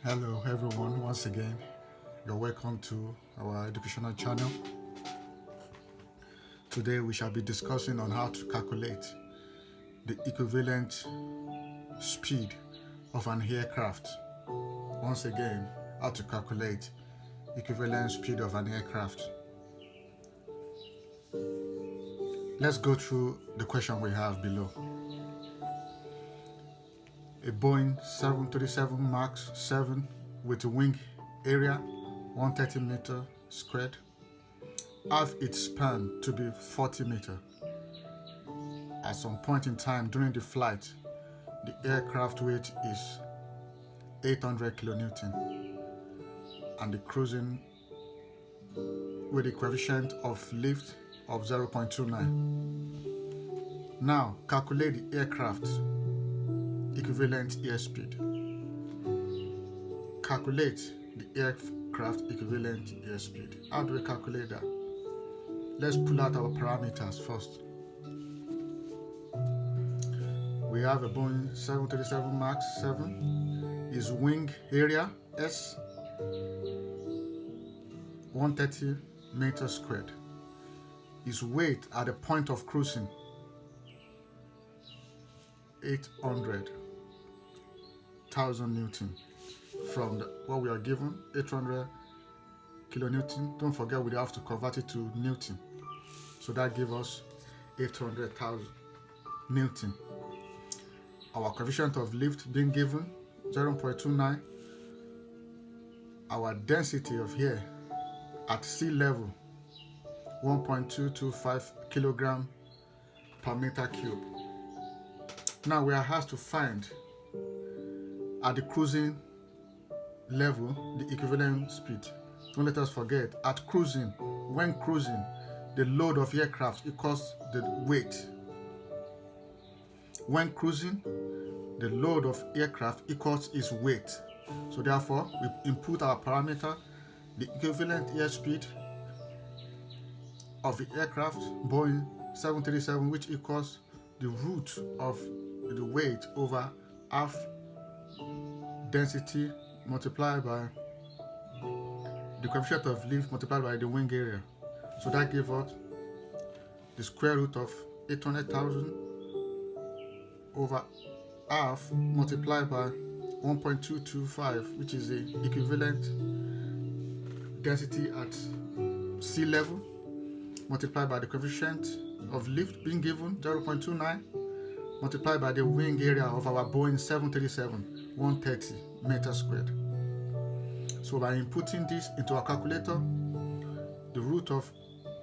Hello everyone, once again you're welcome to our educational channel. Today we shall be discussing on how to calculate the equivalent speed of an aircraft. Once again, how to calculate equivalent speed of an aircraft. Let's go through the question we have below. A Boeing 737 MAX 7 with a wing area 130 meter squared have its span to be 40 meter. At some point in time during the flight, the aircraft weight is 800 kilonewton and the cruising with a coefficient of lift of 0.29. Now calculate the aircraft equivalent airspeed. Calculate the aircraft equivalent airspeed. How do we calculate that? Let's pull out our parameters first. We have a Boeing 737 MAX 7. Its wing area S 130 meters squared. Its weight at the point of cruising 800,000 Newton. From what we are given, 800 kilonewton. Don't forget we have to convert it to Newton. So that gives us 800,000 Newton. Our coefficient of lift being given 0.29. Our density of air at sea level 1.225 kilogram per meter cube. Now we are asked to find at the cruising level the equivalent speed. Don't let us forget, at cruising, when cruising, the load of aircraft equals the weight. When cruising, the load of aircraft equals its weight. So therefore, we input our parameter, the equivalent airspeed of the aircraft, Boeing 737, which equals the root of the weight over half density multiplied by the coefficient of lift multiplied by the wing area. So that gives us the square root of 800,000 over half multiplied by 1.225, which is the equivalent density at sea level multiplied by the coefficient of lift being given 0.29 multiplied by the wing area of our Boeing 737 130 meters squared. So by inputting this into our calculator, the root of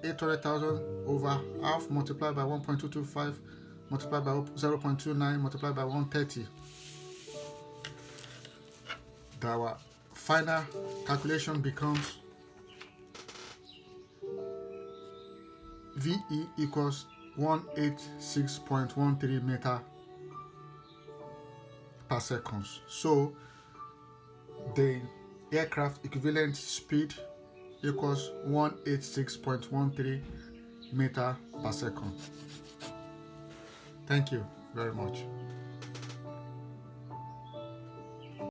800,000 over half multiplied by 1.225 multiplied by 0.29 multiplied by 130, our final calculation becomes VE equals 186.13 meter per second. So the aircraft equivalent speed equals 186.13 meter per second. Thank you very much.